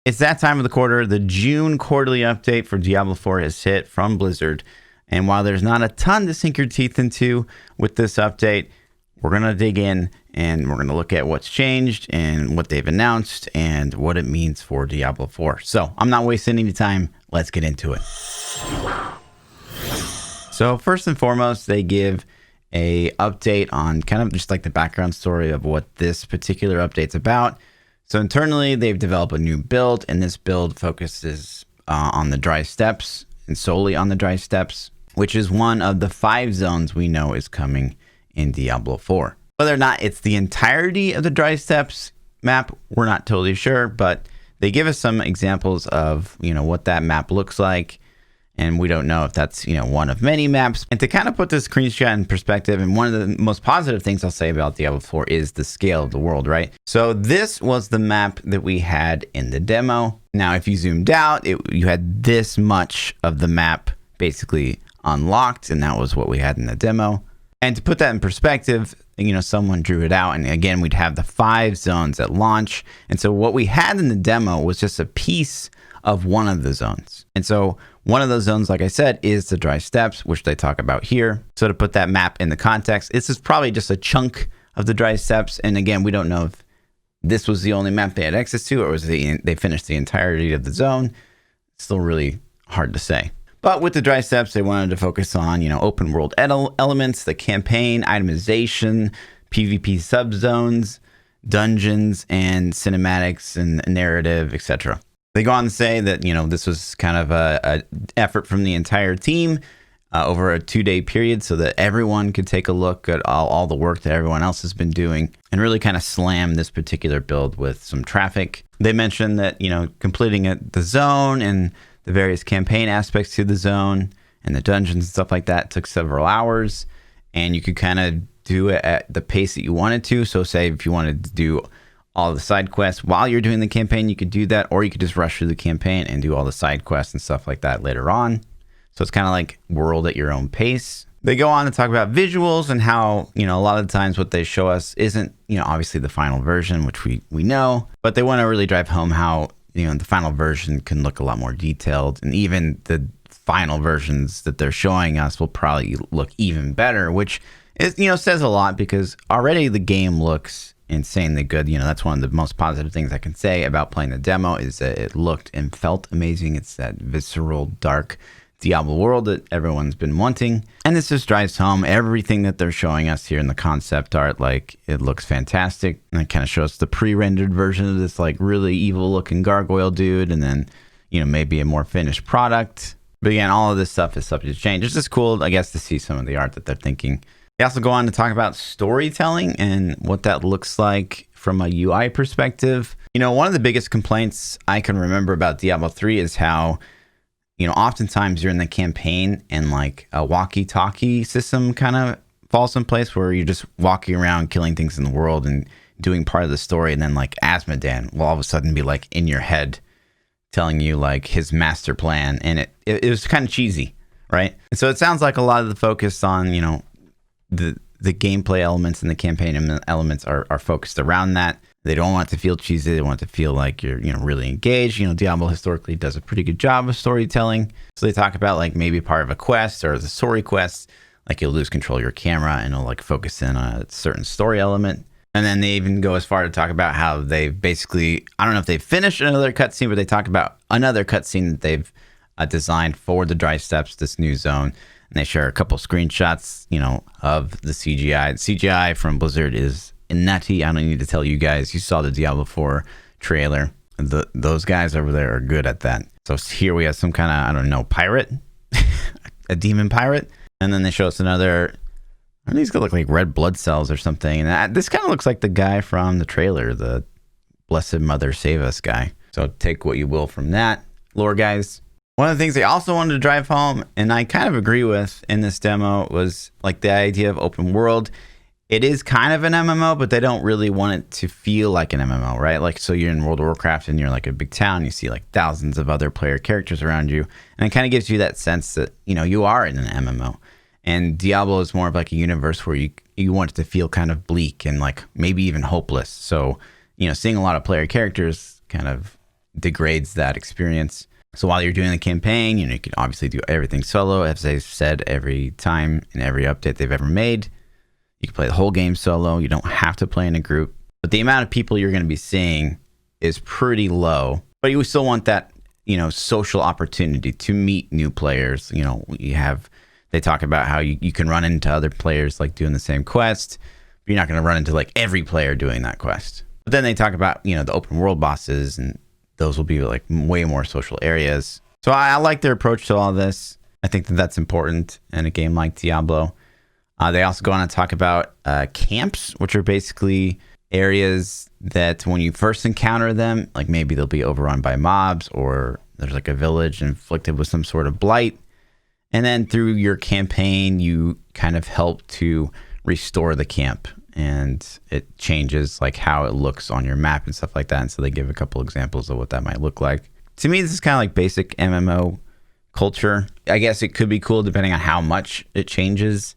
It's that time of the quarter. The June quarterly update for Diablo 4 has hit from Blizzard. And while there's not a ton to sink your teeth into with this update, we're going to dig in and we're going to look at what's changed and what they've announced and what it means for Diablo 4. So I'm not wasting any time. Let's get into it. So first and foremost, they give a update on kind of just like the background story of what this particular update's about. So internally, they've developed a new build, and this build focuses on the dry steppes and solely on the dry steppes, which is one of the 5 zones we know is coming in Diablo 4. Whether or not it's the entirety of the dry steppes map, we're not totally sure, but they give us some examples of, what that map looks like. And we don't know if that's, one of many maps. And to kind of put this screenshot in perspective, and one of the most positive things I'll say about Diablo 4 is the scale of the world, right? So this was the map that we had in the demo. Now, if you zoomed out, you had this much of the map basically unlocked, and that was what we had in the demo. And to put that in perspective, someone drew it out, and again, we'd have the 5 zones at launch. And so what we had in the demo was just a piece of one of the zones. And so one of those zones, like I said, is the dry steppes, which they talk about here. So to put that map in the context, this is probably just a chunk of the dry steppes. And again, we don't know if this was the only map they had access to, or was they finished the entirety of the zone. It's still really hard to say. But with the dry steppes, they wanted to focus on, open world elements, the campaign, itemization, PvP subzones, dungeons, and cinematics and narrative, etc. They go on to say that, this was kind of a effort from the entire team over a 2-day period so that everyone could take a look at all the work that everyone else has been doing and really kind of slam this particular build with some traffic. They mentioned that, completing the zone and the various campaign aspects to the zone and the dungeons and stuff like that took several hours, and you could kind of do it at the pace that you wanted to. So say if you wanted to do all the side quests while you're doing the campaign, you could do that, or you could just rush through the campaign and do all the side quests and stuff like that later on. So it's kind of like world at your own pace. They go on to talk about visuals and how, a lot of the times what they show us isn't, obviously the final version, which we know, but they want to really drive home how, the final version can look a lot more detailed, and even the final versions that they're showing us will probably look even better, which is, says a lot, because already the game looks insanely good. That's one of the most positive things I can say about playing the demo, is that it looked and felt amazing. It's that visceral, dark Diablo world that everyone's been wanting. And this just drives home everything that they're showing us here in the concept art. Like, it looks fantastic. And it kind of shows the pre-rendered version of this like really evil looking gargoyle dude, and then, maybe a more finished product. But again, all of this stuff is subject to change. It's just cool, I guess, to see some of the art that they're thinking. They also go on to talk about storytelling and what that looks like from a UI perspective. One of the biggest complaints I can remember about Diablo 3 is how, oftentimes you're in the campaign and like a walkie-talkie system kind of falls in place where you're just walking around killing things in the world and doing part of the story. And then like Asmodan will all of a sudden be like in your head telling you like his master plan. And it was kind of cheesy, right? And so it sounds like a lot of the focus on, the gameplay elements and the campaign elements are focused around that. They don't want it to feel cheesy. They want it to feel like you're, really engaged. Diablo historically does a pretty good job of storytelling. So they talk about like maybe part of a quest or the story quest, like you'll lose control of your camera and it'll like focus in on a certain story element. And then they even go as far to talk about how they've basically, I don't know if they've finished another cutscene, but they talk about another cutscene that they've designed for the dry steppes, this new zone. And they share a couple screenshots, of the CGI. The CGI from Blizzard is nutty. I don't need to tell you guys. You saw the Diablo 4 trailer. Those guys over there are good at that. So here we have some kind of, I don't know, pirate, a demon pirate. And then they show us another, these could look like red blood cells or something. And this kind of looks like the guy from the trailer, the Blessed Mother Save Us guy. So take what you will from that, lore guys. One of the things they also wanted to drive home, and I kind of agree with in this demo, was like the idea of open world. It is kind of an MMO, but they don't really want it to feel like an MMO, right? Like, so you're in World of Warcraft and you're like a big town, you see like thousands of other player characters around you, and it kind of gives you that sense that, you are in an MMO. And Diablo is more of like a universe where you want it to feel kind of bleak and like maybe even hopeless. So, seeing a lot of player characters kind of degrades that experience. So while you're doing the campaign, you can obviously do everything solo. As they've said every time in every update they've ever made, you can play the whole game solo. You don't have to play in a group. But the amount of people you're going to be seeing is pretty low. But you still want that, social opportunity to meet new players. They talk about how you can run into other players like doing the same quest, but you're not going to run into like every player doing that quest. But then they talk about, the open world bosses, and those will be like way more social areas. So I like their approach to all this. I think that that's important in a game like Diablo. They also go on to talk about camps, which are basically areas that when you first encounter them, like maybe they'll be overrun by mobs, or there's like a village inflicted with some sort of blight. And then through your campaign, you kind of help to restore the camp, and it changes like how it looks on your map and stuff like that. And so they give a couple examples of what that might look like. To me, this is kind of like basic MMO culture. I guess it could be cool depending on how much it changes.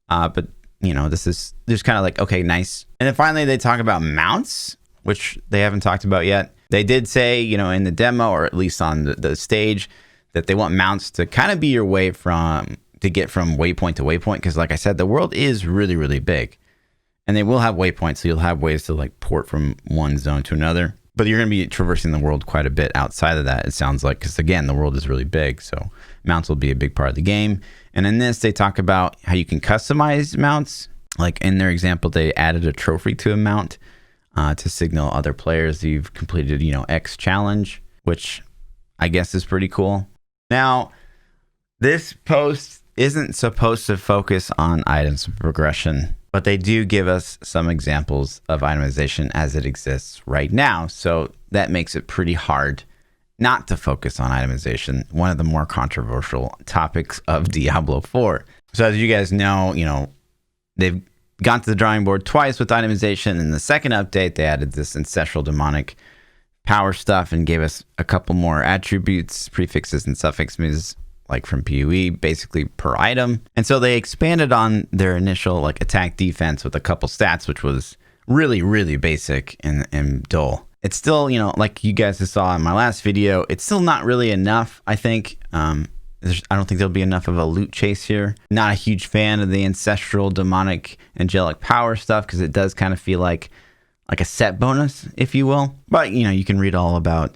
But this is just kind of like, okay, nice. And then finally, they talk about mounts, which they haven't talked about yet. They did say, in the demo, or at least on the stage, that they want mounts to kind of be your way to get from waypoint to waypoint. Because like I said, the world is really, really big. And they will have waypoints, so you'll have ways to like port from one zone to another. But you're going to be traversing the world quite a bit outside of that, it sounds like. Because again, the world is really big. So mounts will be a big part of the game. And in this, they talk about how you can customize mounts. Like in their example, they added a trophy to a mount to signal other players that you've completed, X challenge, which I guess is pretty cool. Now, this post isn't supposed to focus on items progression, but they do give us some examples of itemization as it exists right now. So that makes it pretty hard not to focus on itemization, one of the more controversial topics of Diablo 4. So as you guys know, they've gone to the drawing board twice with itemization. In the second update, they added this ancestral demonic power stuff and gave us a couple more attributes, prefixes, and suffixes, like from PoE, basically per item. And so they expanded on their initial like attack defense with a couple stats, which was really, really basic and dull. It's still, like you guys saw in my last video, it's still not really enough, I think. I don't think there'll be enough of a loot chase here. Not a huge fan of the ancestral demonic angelic power stuff, because it does kind of feel like a set bonus, if you will. But, you can read all about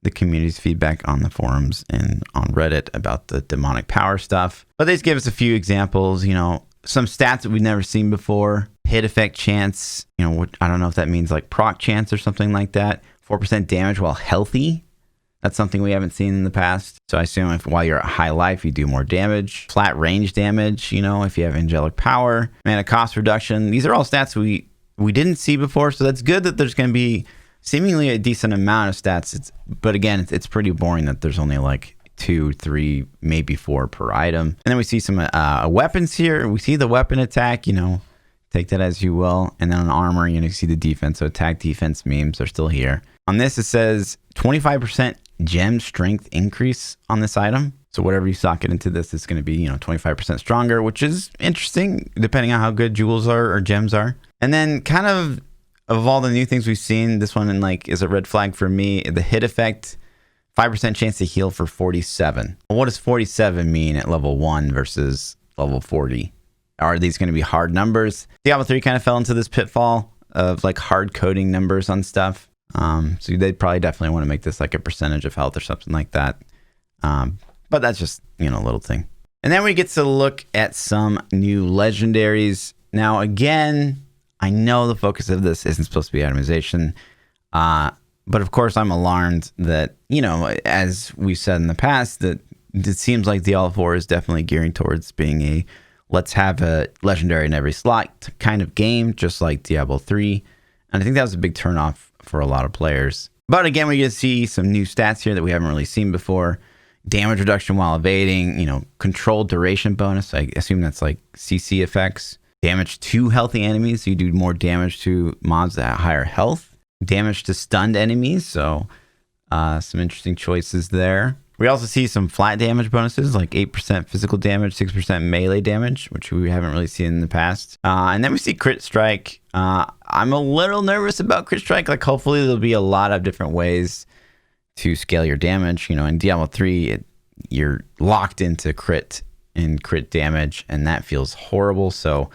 the community's feedback on the forums and on Reddit about the demonic power stuff. But they just give us a few examples, some stats that we've never seen before. Hit effect chance, I don't know if that means like proc chance or something like that. 4% damage while healthy. That's something we haven't seen in the past. So I assume while you're at high life, you do more damage. Flat range damage, if you have angelic power. Mana cost reduction. These are all stats we didn't see before. So that's good that there's going to be seemingly a decent amount of stats. But again, it's pretty boring that there's only like 2, 3, maybe 4 per item. And then we see some weapons here. We see the weapon attack, take that as you will. And then on armor, you see the defense. So attack, defense memes are still here. On this, it says 25% gem strength increase on this item. So whatever you socket into this, it's going to be, 25% stronger, which is interesting depending on how good jewels are or gems are. And then kind of all the new things we've seen, this one is a red flag for me. The hit effect, 5% chance to heal for 47. Well, what does 47 mean at level 1 versus level 40? Are these going to be hard numbers? Diablo 3 kind of fell into this pitfall of like hard coding numbers on stuff. So they'd probably definitely want to make this like a percentage of health or something like that. But that's just, a little thing. And then we get to look at some new legendaries. Now, again, I know the focus of this isn't supposed to be itemization. But of course, I'm alarmed that, as we said in the past, that it seems like Diablo 4 is definitely gearing towards being a let's have a legendary in every slot kind of game, just like Diablo 3. And I think that was a big turnoff for a lot of players. But again, we get to see some new stats here that we haven't really seen before. Damage reduction while evading, controlled duration bonus. I assume that's like CC effects. Damage to healthy enemies. So you do more damage to mobs at higher health. Damage to stunned enemies. So some interesting choices there. We also see some flat damage bonuses, like 8% physical damage, 6% melee damage, which we haven't really seen in the past. And then we see crit strike. I'm a little nervous about crit strike. Like, hopefully there'll be a lot of different ways to scale your damage. In Diablo 3, you're locked into crit and crit damage, and that feels horrible. So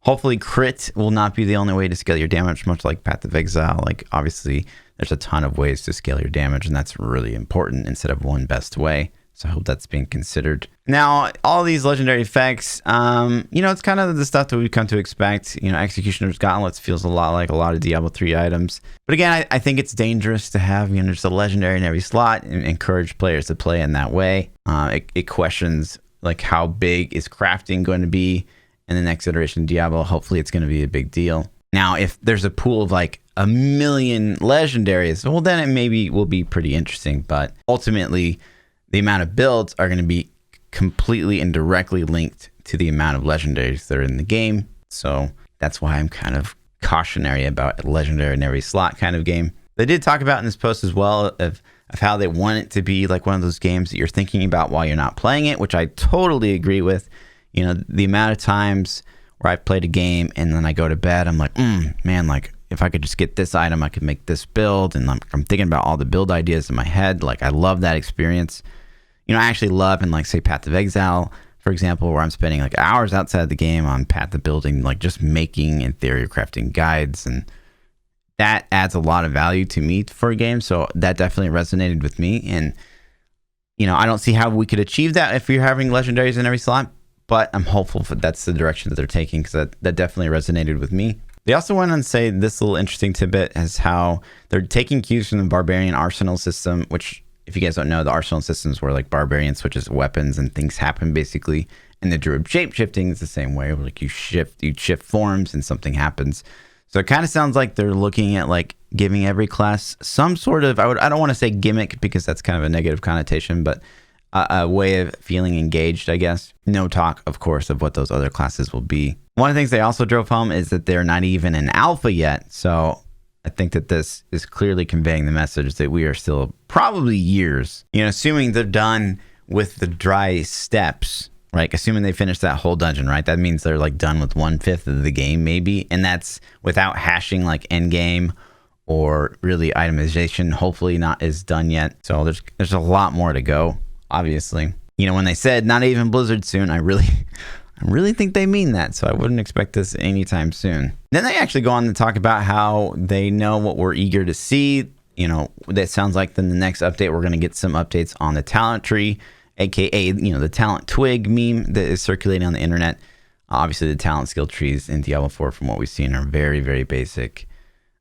hopefully crit will not be the only way to scale your damage, much like Path of Exile. Like, obviously, there's a ton of ways to scale your damage, and that's really important instead of one best way. So I hope that's being considered. Now, all these legendary effects, it's kind of the stuff that we've come to expect. Executioner's Gauntlets feels a lot like a lot of Diablo 3 items. But again, I think it's dangerous to have, just a legendary in every slot and encourage players to play in that way. It questions, like, how big is crafting going to be in the next iteration of Diablo. Hopefully it's going to be a big deal. Now, if there's a pool of like 1 million legendaries, well, then it maybe will be pretty interesting. But ultimately, the amount of builds are going to be completely and directly linked to the amount of legendaries that are in the game. So that's why I'm kind of cautionary about a legendary in every slot kind of game. They did talk about in this post as well of how they want it to be like one of those games that you're thinking about while you're not playing it, which I totally agree with. The amount of times where I've played a game and then I go to bed, I'm like, man, like if I could just get this item, I could make this build. And I'm thinking about all the build ideas in my head. Like, I love that experience. I actually love in, like, say, Path of Exile, for example, where I'm spending like hours outside the game on Path of Building, like just making and theory crafting guides. And that adds a lot of value to me for a game. So that definitely resonated with me. And, I don't see how we could achieve that if you're having legendaries in every slot, but I'm hopeful that's the direction that they're taking, because that definitely resonated with me. They also went on to say this little interesting tidbit is how they're taking cues from the Barbarian Arsenal system, which, if you guys don't know, the Arsenal systems where like Barbarian switches weapons and things happen basically. And the Druid shape-shifting is the same way, where like you shift forms and something happens. So it kind of sounds like they're looking at like giving every class some sort of, I don't want to say gimmick because that's kind of a negative connotation, but a way of feeling engaged, I guess. No talk, of course, of what those other classes will be. One of the things they also drove home is that they're not even in alpha yet. So I think that this is clearly conveying the message that we are still probably years, assuming they're done with the dry steps, right? Assuming they finished that whole dungeon, right? That means they're like done with 1/5 of the game, maybe. And that's without hashing like end game or really itemization. Hopefully not is done yet. So there's a lot more to go. Obviously, when they said not even Blizzard soon, I really think they mean that. So I wouldn't expect this anytime soon. Then they actually go on to talk about how they know what we're eager to see. That sounds like then the next update, we're going to get some updates on the talent tree, aka, the talent twig meme that is circulating on the internet. Obviously, the talent skill trees in Diablo 4, from what we've seen, are very, very basic.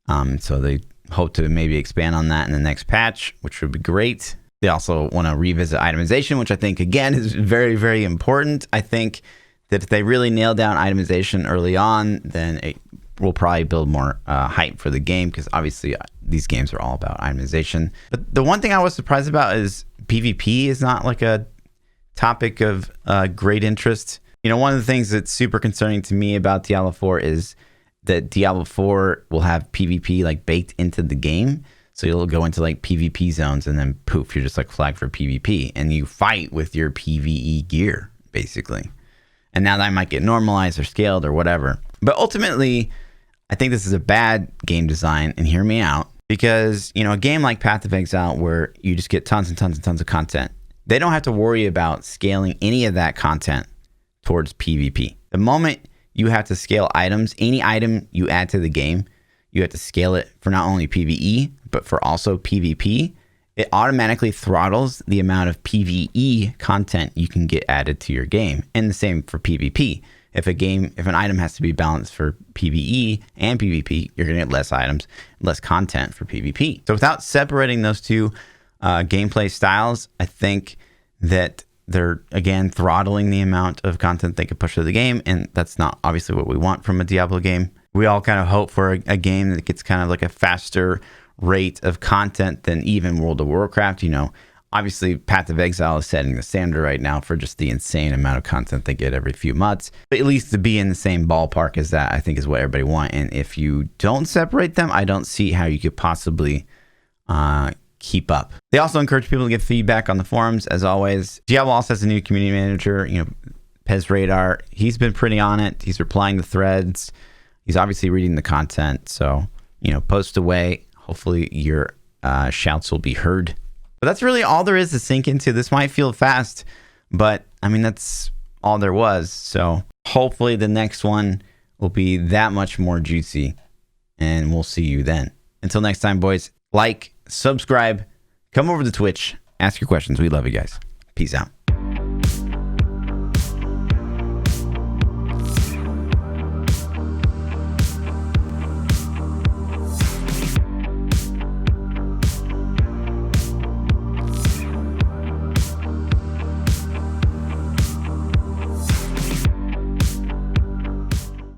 So they hope to maybe expand on that in the next patch, which would be great. They also want to revisit itemization, which I think, again, is very, very important. I think that if they really nail down itemization early on, then it will probably build more hype for the game, because obviously these games are all about itemization. But the one thing I was surprised about is PvP is not like a topic of great interest. One of the things that's super concerning to me about Diablo 4 is that Diablo 4 will have PvP like baked into the game. So you'll go into like PvP zones and then poof, you're just like flagged for PvP and you fight with your PvE gear, basically. And now that might get normalized or scaled or whatever. But ultimately, I think this is a bad game design, and hear me out, because, a game like Path of Exile, where you just get tons and tons and tons of content, they don't have to worry about scaling any of that content towards PvP. The moment you have to scale items, any item you add to the game, you have to scale it for not only PvE, but for also PvP. It automatically throttles the amount of PvE content you can get added to your game. And the same for PvP. If an item has to be balanced for PvE and PvP, you're going to get less items, less content for PvP. So without separating those two gameplay styles, I think that they're, again, throttling the amount of content they can push to the game. And that's not obviously what we want from a Diablo game. We all kind of hope for a game that gets kind of like a faster rate of content than even World of Warcraft. Obviously Path of Exile is setting the standard right now for just the insane amount of content they get every few months. But at least to be in the same ballpark as that, I think, is what everybody wants. And if you don't separate them, I don't see how you could possibly keep up. They also encourage people to give feedback on the forums, as always. Diablo also has a new community manager, Pez Radar. He's been pretty on it. He's replying to threads. He's obviously reading the content. So, post away. Hopefully your shouts will be heard But that's really all there is to sink into. This might feel fast, but I mean, that's all there was. So hopefully the next one will be that much more juicy, and we'll see you then. Until next time, boys, like, subscribe, come over to Twitch, ask your questions. We love you guys. Peace out.